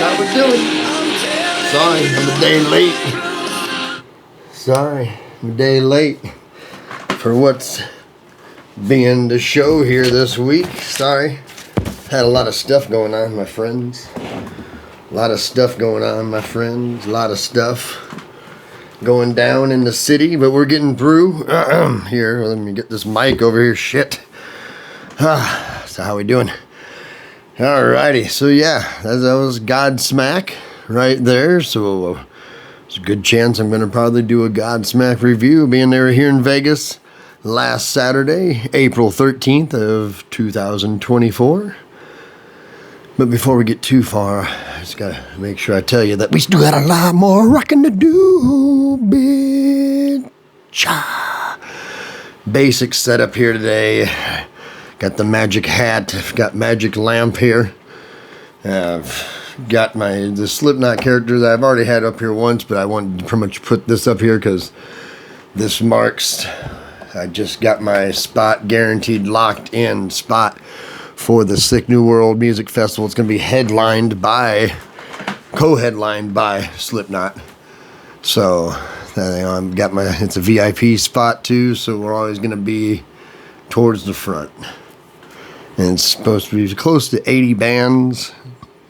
how we're doing. Sorry, I'm a day late. Sorry, I'm a day late for what's being the show here this week. Sorry. Had a lot of stuff going on, my friends. A lot of stuff going on, my friends. A lot of stuff going down in the city, but we're getting through. Here, let me get this mic over here. Shit. So how we doing? Alrighty, so yeah, that was Godsmack right there. So there's a good chance I'm going to probably do a Godsmack review, being there here in Vegas last Saturday, April 13th of 2024. But before we get too far, I just got to make sure I tell you that we still got a lot more rocking to do, bitch. Basic setup here today. Got the magic hat, I've got magic lamp here. I've got the Slipknot character that I've already had up here once, but I wanted to pretty much put this up here because this marks, I just got my spot, guaranteed locked in spot for the Sick New World Music Festival. It's going to be co-headlined by Slipknot. So I've got it's a VIP spot too, so we're always going to be towards the front. And it's supposed to be close to 80 bands.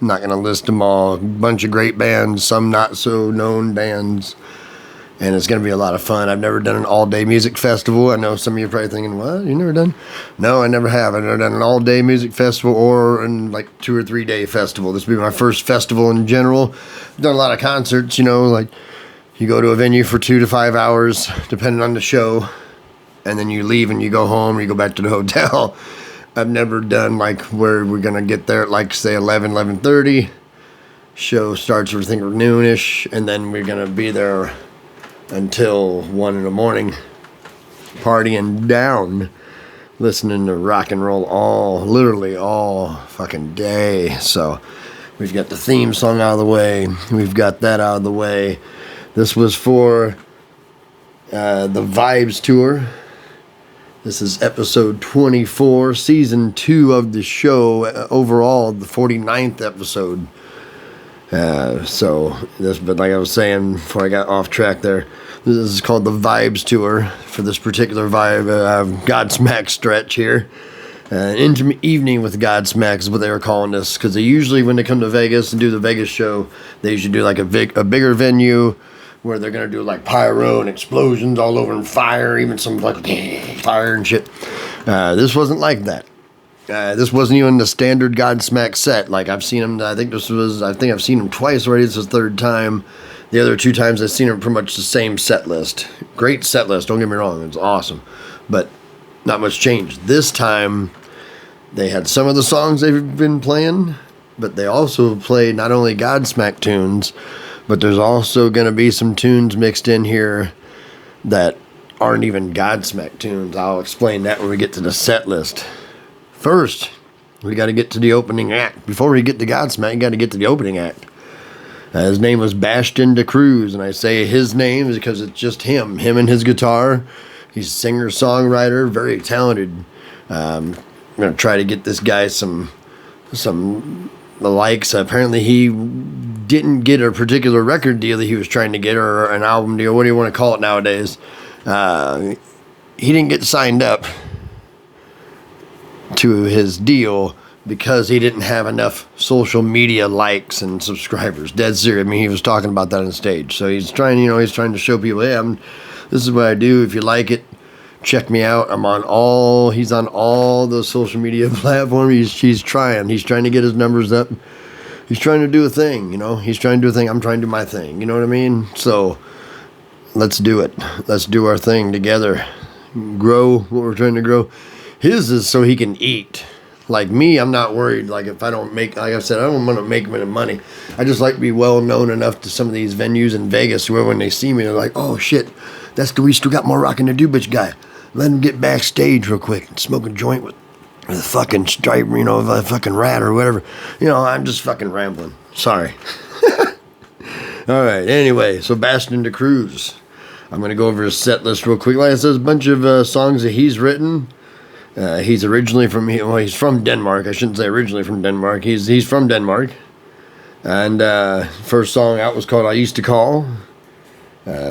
I'm not going to list them all. A bunch of great bands, some not so known bands. And it's going to be a lot of fun. I've never done an all-day music festival. I know some of you are probably thinking, what? You never done? No, I never have. I've never done an all-day music festival or like 2 or 3 day festival. This will be my first festival in general. I've done a lot of concerts, like you go to a venue for 2 to 5 hours, depending on the show. And then you leave and you go home or you go back to the hotel. I've never done like where we're going to get there at like say 11:30. Show starts I think noonish, and then we're going to be there until 1 in the morning, partying down, listening to rock and roll literally all fucking day. So we've got the theme song out of the way. We've got that out of the way. This was for the Vibes Tour. This is episode 24, season 2 of the show, overall the 49th episode. But like I was saying before I got off track there, this is called the Vibes Tour for this particular Godsmack stretch here. Intimate evening with Godsmack is what they were calling this, because they usually, when they come to Vegas and do the Vegas show, they usually do like a bigger venue, where they're going to do like pyro and explosions all over and fire, even some like fire and shit. This wasn't like that. This wasn't even the standard Godsmack set. Like I've seen him, I think I've seen him twice already. This is the third time. The other 2 times I've seen him pretty much the same set list. Great set list, don't get me wrong, it's awesome. But not much change. This time, they had some of the songs they've been playing, but they also played not only Godsmack tunes, but there's also going to be some tunes mixed in here that aren't even Godsmack tunes. I'll explain that when we get to the set list. First, we got to get to the opening act. Before we get to Godsmack, you got to get to the opening act. His name was Bastian decruz, and I say his name because it's just him and his guitar. He's a singer-songwriter, very talented. I'm going to try to get this guy some likes. Apparently he didn't get a particular record deal that he was trying to get, or an album deal, what do you want to call it nowadays. He didn't get signed up to his deal because he didn't have enough social media likes and subscribers. Dead serious. I mean, he was talking about that on stage. So he's trying to show people, hey, this is what I do. If you like it, check me out. He's on all those social media platforms. He's trying to get his numbers up. He's trying to do a thing, He's trying to do a thing. I'm trying to do my thing. You know what I mean? So let's do it. Let's do our thing together. Grow what we're trying to grow. His is so he can eat. Like me, I'm not worried. Like if I don't make, like I said, I don't want to make any money. I just like to be well known enough to some of these venues in Vegas where when they see me, they're like, oh shit, we still got more rocking to do, bitch guy. Let him get backstage real quick and smoke a joint with a fucking stripe, a fucking rat or whatever. I'm just fucking rambling. Sorry. All right. Anyway, so Bastian decruz. I'm going to go over his set list real quick. Like I said, there's a bunch of songs that he's written. He's from Denmark. I shouldn't say originally from Denmark. He's from Denmark. And first song out was called I Used to Call.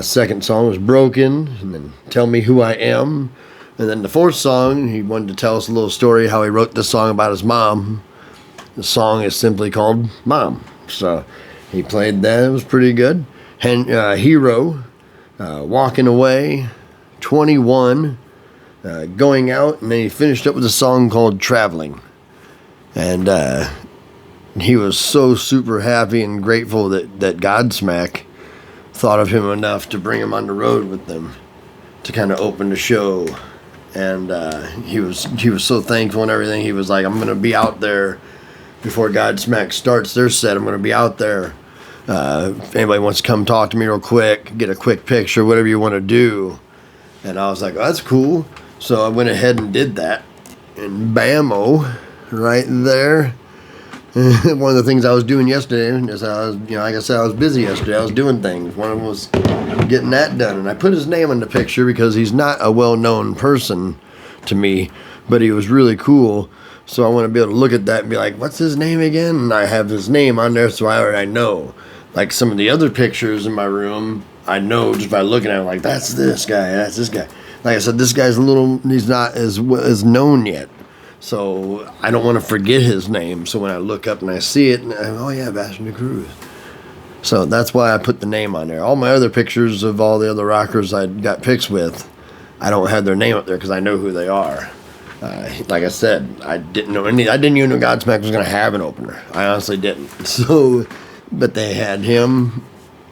Second song was Broken, and then Tell Me Who I Am. And then the fourth song, he wanted to tell us a little story how he wrote this song about his mom. The song is simply called Mom. So he played that. It was pretty good. Hero, Walking Away, 21, Going Out, and then he finished up with a song called Traveling. And he was so super happy and grateful that Godsmack thought of him enough to bring him on the road with them to kind of open the show. And he was so thankful and everything. He was like, I'm going to be out there before Godsmack starts their set. I'm going to be out there. If anybody wants to come talk to me real quick, get a quick picture, whatever you want to do. And I was like, oh, that's cool. So I went ahead and did that. And bammo, right there. One of the things I was doing yesterday is I was, like I said, I was busy yesterday. I was doing things. One of them was getting that done. And I put his name in the picture because he's not a well-known person to me, but he was really cool. So I want to be able to look at that and be like, what's his name again? And I have his name on there, so I already know. Like some of the other pictures in my room, I know just by looking at it, like, that's this guy, that's this guy. Like I said, this guy's he's not as known yet. So I don't want to forget his name. So when I look up and I see it, and oh yeah, Bastian decruz. So that's why I put the name on there. All my other pictures of all the other rockers I got pics with, I don't have their name up there because I know who they are. Like I said, I didn't even know Godsmack was going to have an opener. I honestly didn't. So, but they had him,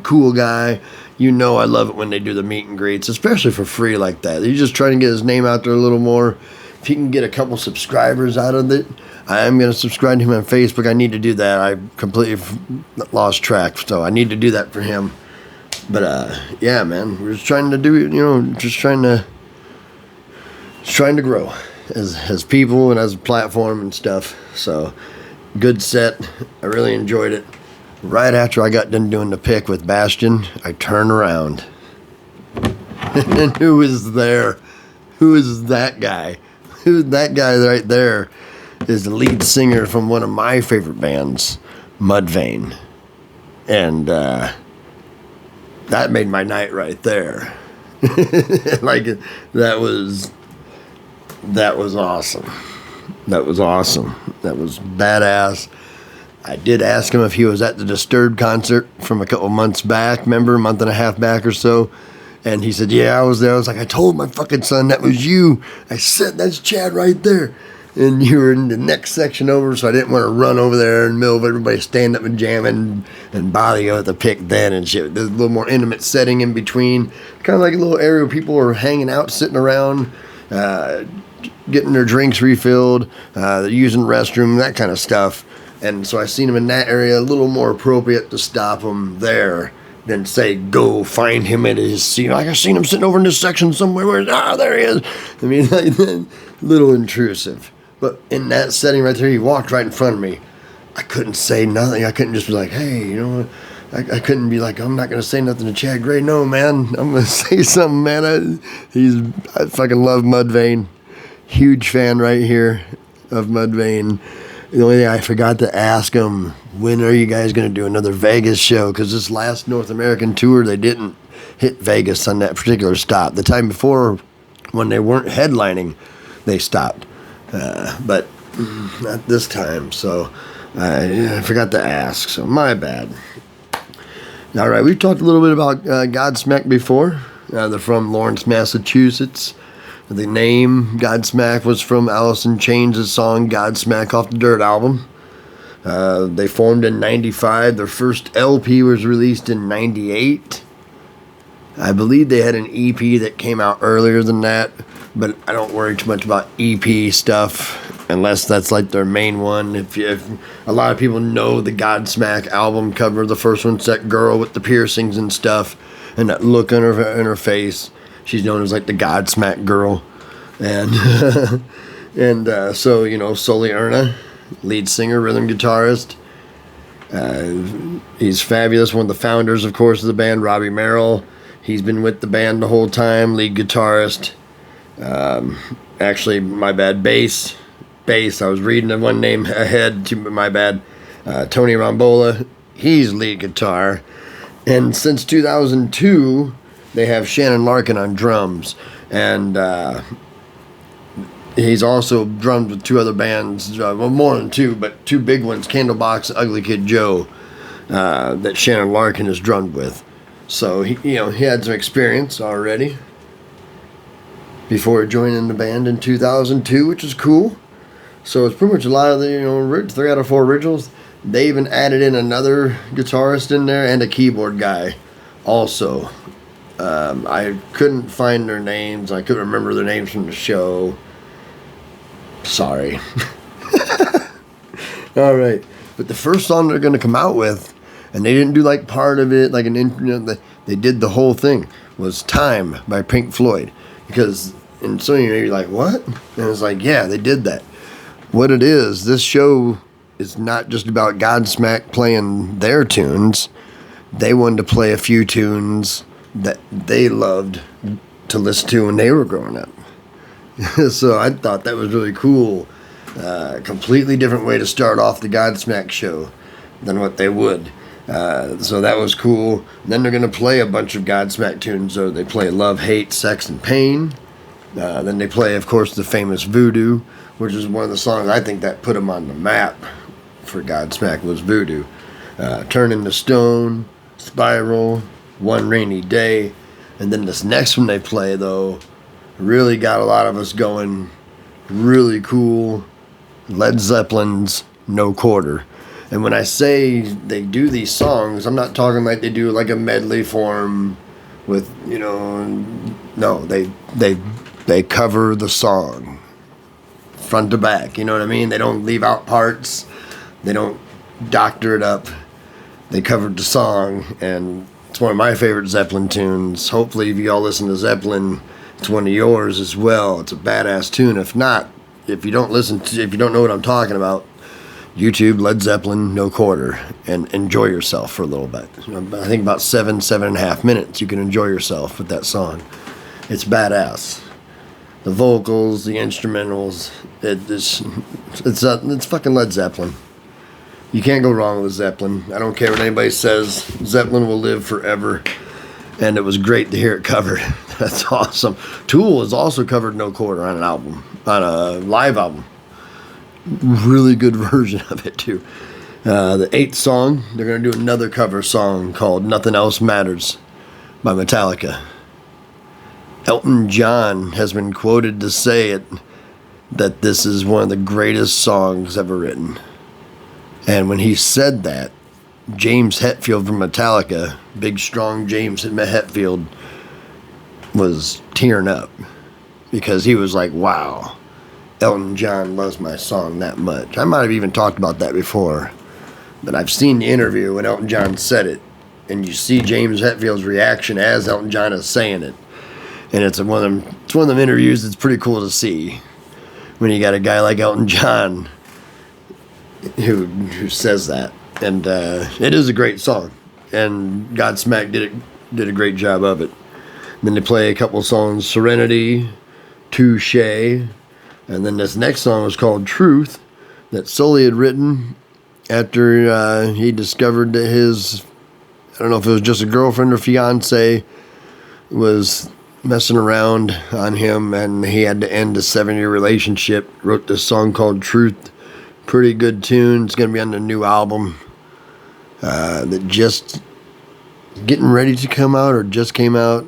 cool guy. I love it when they do the meet and greets, especially for free like that. He's just trying to get his name out there a little more. If he can get a couple subscribers out of it, I am going to subscribe to him on Facebook. I need to do that. I completely lost track, so I need to do that for him. But yeah, man, we're just trying to do, just trying to grow as people and as a platform and stuff. So good set. I really enjoyed it. Right after I got done doing the pick with Bastian, I turned around. And who is there? Who is that guy? That guy right there is the lead singer from one of my favorite bands, Mudvayne. And that made my night right there. Like, that was awesome. That was awesome. That was badass. I did ask him if he was at the Disturbed concert from a couple months back, remember, a month and a half back or so. And he said, yeah, I was there. I was like, I told my fucking son that was you. I said, that's Chad right there. And you were in the next section over, so I didn't want to run over there in the middle of everybody stand up and jamming and bother you with the pick then and shit. There's a little more intimate setting in between. Kind of like a little area where people are hanging out, sitting around, getting their drinks refilled, using the restroom, that kind of stuff. And so I seen him in that area, a little more appropriate to stop him there than say, go find him at his seat. Like, I seen him sitting over in this section somewhere. There he is. I mean, like, a little intrusive. But in that setting right there, he walked right in front of me. I couldn't say nothing. I couldn't just be like, hey, I couldn't be like, I'm not going to say nothing to Chad Gray. No, man, I'm going to say something, man. I fucking love Mudvayne. Huge fan right here of Mudvayne. The only thing I forgot to ask him, when are you guys going to do another Vegas show? Because this last North American tour, they didn't hit Vegas on that particular stop. The time before, when they weren't headlining, they stopped. But not this time. So I forgot to ask. So my bad. All right, we've talked a little bit about Godsmack before. They're from Lawrence, Massachusetts. The name Godsmack was from Alice in Chains' song Godsmack off the Dirt album. They formed in 95. Their first LP was released in 98. I believe they had an EP that came out earlier than that, but I don't worry too much about EP stuff unless that's like their main one. If a lot of people know the Godsmack album cover, the first one's that girl with the piercings and stuff and that look on her face. She's known as like the Godsmack girl. And so, Sully Erna, lead singer, rhythm guitarist. He's fabulous. One of the founders, of course, of the band, Robbie Merrill. He's been with the band the whole time, lead guitarist. Actually, my bad, bass. I was reading one name ahead, my bad. Tony Rombola he's lead guitar. And since 2002, they have Shannon Larkin on drums. And he's also drummed with two other bands, well, more than two, but two big ones, Candlebox and Ugly Kid Joe, that Shannon Larkin has drummed with. So, he had some experience already before joining the band in 2002, which is cool. So it's pretty much a lot of the 3 out of 4 originals. They even added in another guitarist in there and a keyboard guy also. I couldn't find their names. I couldn't remember their names from the show. Sorry. All right. But the first song they're going to come out with, and they didn't do like part of it, like they did the whole thing, was Time by Pink Floyd. Because, and so you're like, what? And it's like, yeah, they did that. What it is, this show is not just about Godsmack playing their tunes. They wanted to play a few tunes that they loved to listen to when they were growing up. So I thought that was really cool. Completely different way to start off the Godsmack show than what they would. So that was cool. Then they're going to play a bunch of Godsmack tunes. So they play Love, Hate, Sex, and Pain. Then they play, of course, the famous Voodoo, which is one of the songs I think that put them on the map for Godsmack was Voodoo. Turn into Stone, Spiral, One Rainy Day. And then this next one they play, though, really got a lot of us going. Really cool. Led Zeppelin's No Quarter. And when I say they do these songs, I'm not talking like they do like a medley form with, no, they cover the song front to back, you know what I mean? They don't leave out parts. They don't doctor it up. They covered the song, and it's one of my favorite Zeppelin tunes. Hopefully, if you all listen to Zeppelin, it's one of yours as well. It's a badass tune. If not, if you don't know what I'm talking about, YouTube, Led Zeppelin, No Quarter, and enjoy yourself for a little bit. I think about 7.5 minutes you can enjoy yourself with that song. It's badass. The vocals, the instrumentals, it's fucking Led Zeppelin. You can't go wrong with Zeppelin. I don't care what anybody says. Zeppelin will live forever. And it was great to hear it covered. That's awesome. Tool is also covered No Quarter on an album, on a live album. Really good version of it too. The 8th song, they're going to do another cover song called Nothing Else Matters by Metallica. Elton John has been quoted to say that this is one of the greatest songs ever written. And when he said that, James Hetfield from Metallica, big strong James Hetfield, was tearing up because he was like, wow, Elton John loves my song that much. I might have even talked about that before, but I've seen the interview when Elton John said it, and you see James Hetfield's reaction as Elton John is saying it, and it's one of them interviews that's pretty cool to see when you got a guy like Elton John who says that, and it is a great song, and Godsmack did a great job of it. And then they play a couple songs, Serenity, Touche. And then this next song was called Truth, that Sully had written after he discovered that his, I don't know if it was just a girlfriend or fiance, was messing around on him, and he had to end a 7-year relationship. Wrote this song called Truth. Pretty good tune. It's going to be on the new album that just getting ready to come out or just came out.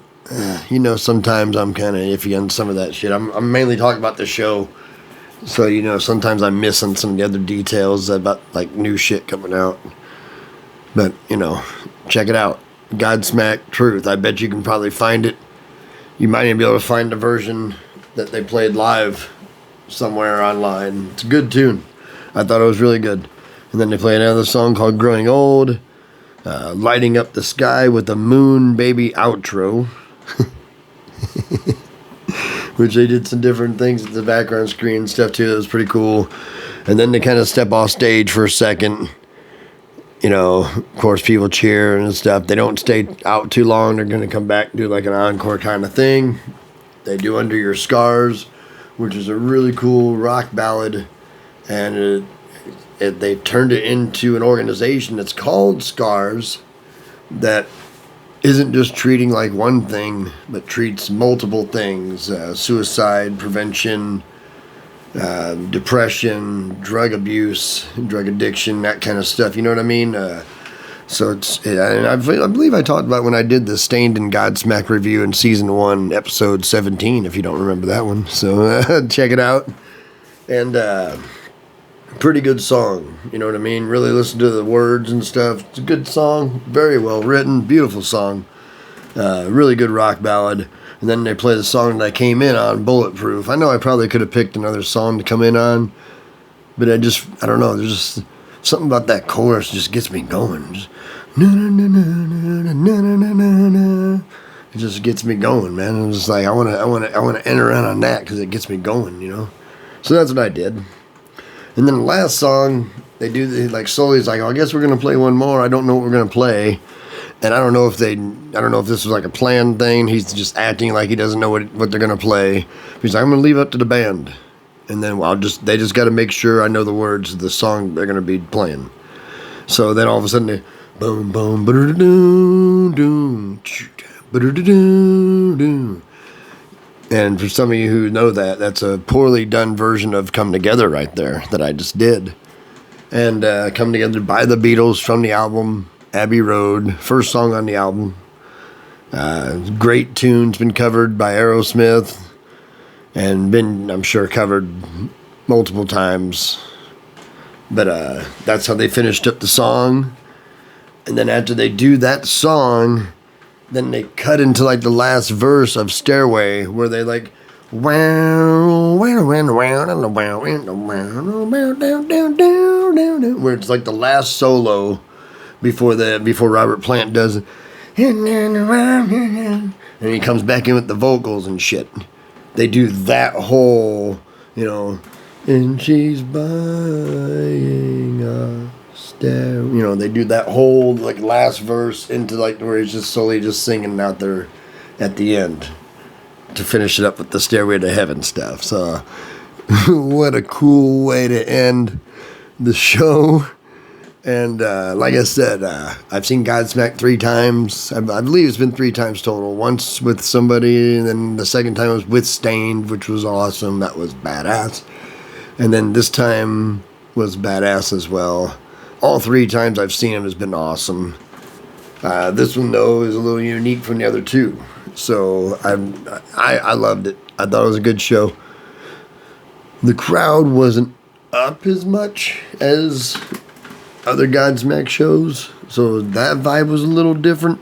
Sometimes I'm kind of iffy on some of that shit. I'm mainly talking about the show, so sometimes I'm missing some of the other details about like new shit coming out. But check it out, Godsmack Truth. I bet you can probably find it. You might even be able to find the version that they played live somewhere online. It's a good tune. I thought it was really good. And then they play another song called Growing Old, Lighting Up the Sky with the Moon Baby outro. Which they did some different things with the background screen and stuff too. It was pretty cool. And then they kind of step off stage for a second. Of course, people cheer and stuff. They don't stay out too long. They're going to come back and do like an encore kind of thing. They do Under Your Scars, which is a really cool rock ballad. And they turned it into an organization that's called SCARS that isn't just treating like one thing, but treats multiple things: suicide prevention, depression, drug abuse, drug addiction, that kind of stuff. You know what I mean? So and I believe I talked about when I did the Stained and Godsmack review in season 1, episode 17. If you don't remember that one, so check it out. And pretty good song. You know what I mean? Really listen to the words and stuff. It's a good song, very well written, beautiful song. Really good rock ballad. And then they play the song that I came in on, Bulletproof. I know I probably could have picked another song to come in on, but I don't know. There's just something about that chorus just gets me going. Just, na, na, na, na, na, na, na, na, na. It just gets me going, man. I'm just like, I want to enter in on that because it gets me going, you know. So that's what I did. And then the last song, like slowly, it's like, oh, I guess we're going to play one more. I don't know what we're going to play. And I don't know if this was like a planned thing. He's just acting like he doesn't know what they're going to play. He's like, I'm going to leave it up to the band. And then they just got to make sure I know the words of the song they're going to be playing. So then all of a sudden they, boom, boom, ba-da-da-doom, doom, ba-da-da-doom. And for some of you who know that, that's a poorly done version of Come Together right there that I just did. And Come Together by the Beatles from the album Abbey Road, first song on the album. Great tunes, been covered by Aerosmith and been, I'm sure, covered multiple times. But that's how they finished up the song. And then after they do that song, then they cut into like the last verse of Stairway, where they like, where it's like the last solo before Robert Plant does it. And he comes back in with the vocals and shit. They do that whole, you know, and she's buying a stair. You know, they do that whole like last verse into like where he's just slowly just singing out there at the end to finish it up with the Stairway to Heaven stuff. So what a cool way to end the show. And like I said, I've seen Godsmack 3 times. I believe it's been 3 times total. Once with somebody, and then the second time was with Stained, which was awesome. That was badass. And then this time was badass as well. All 3 times I've seen him has been awesome. This one, though, is a little unique from the other 2. So I loved it. I thought it was a good show. The crowd wasn't up as much as other Godsmack shows, so that vibe was a little different.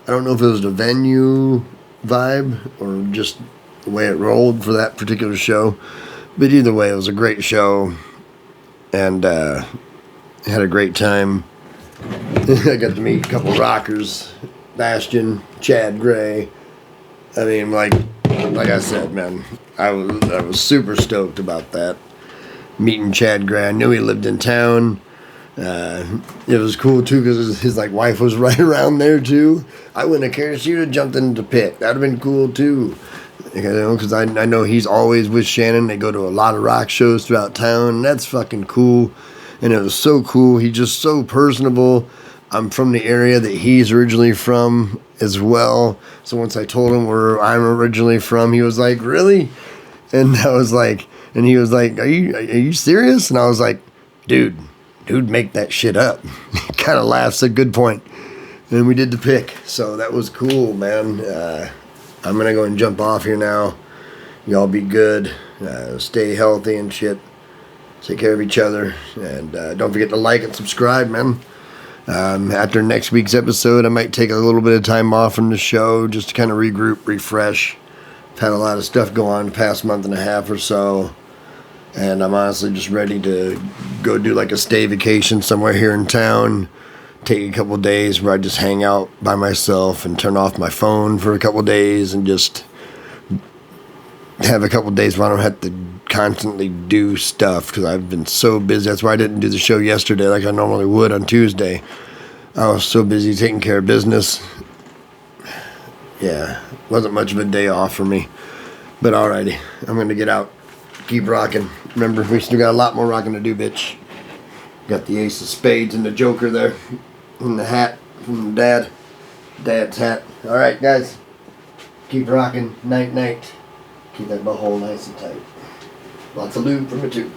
I don't know if it was the venue vibe or just the way it rolled for that particular show, but either way, it was a great show, and had a great time. I got to meet a couple rockers, Bastian, Chad Gray. I mean, like I said, man, I was super stoked about that, meeting Chad Gray. I knew he lived in town. It was cool too because his like wife was right around there too. I wouldn't have cared if she would have jumped in to pick. That'd have been cool too. You know, because I know he's always with Shannon. They go to a lot of rock shows throughout town, and that's fucking cool. And it was so cool. He's just so personable. I'm from the area that he's originally from as well. So once I told him where I'm originally from, he was like, "Really?" And I was like, and he was like, "Are you serious?" And I was like, "Dude, make that shit up." He kind of laughs. A good point. And we did the pick, so that was cool, man. I'm gonna go and jump off here now. Y'all be good. Stay healthy and shit. Take care of each other, and don't forget to like and subscribe, man. After next week's episode, I might take a little bit of time off from the show just to kind of regroup, refresh. I've had a lot of stuff go on the past month and a half or so, and I'm honestly just ready to go do like a stay vacation somewhere here in town. Take a couple of days where I just hang out by myself and turn off my phone for a couple of days and just have a couple of days where I don't have to constantly do stuff because I've been so busy. That's why I didn't do the show yesterday like I normally would on Tuesday. I was so busy taking care of business. Yeah, wasn't much of a day off for me. But alrighty, I'm going to get out. Keep rocking. Remember, we still got a lot more rocking to do, bitch. Got the ace of spades and the joker there. And the hat from Dad's hat. Alright guys, keep rocking. Night night. Keep that butthole nice and tight. Lots of lube from the tube.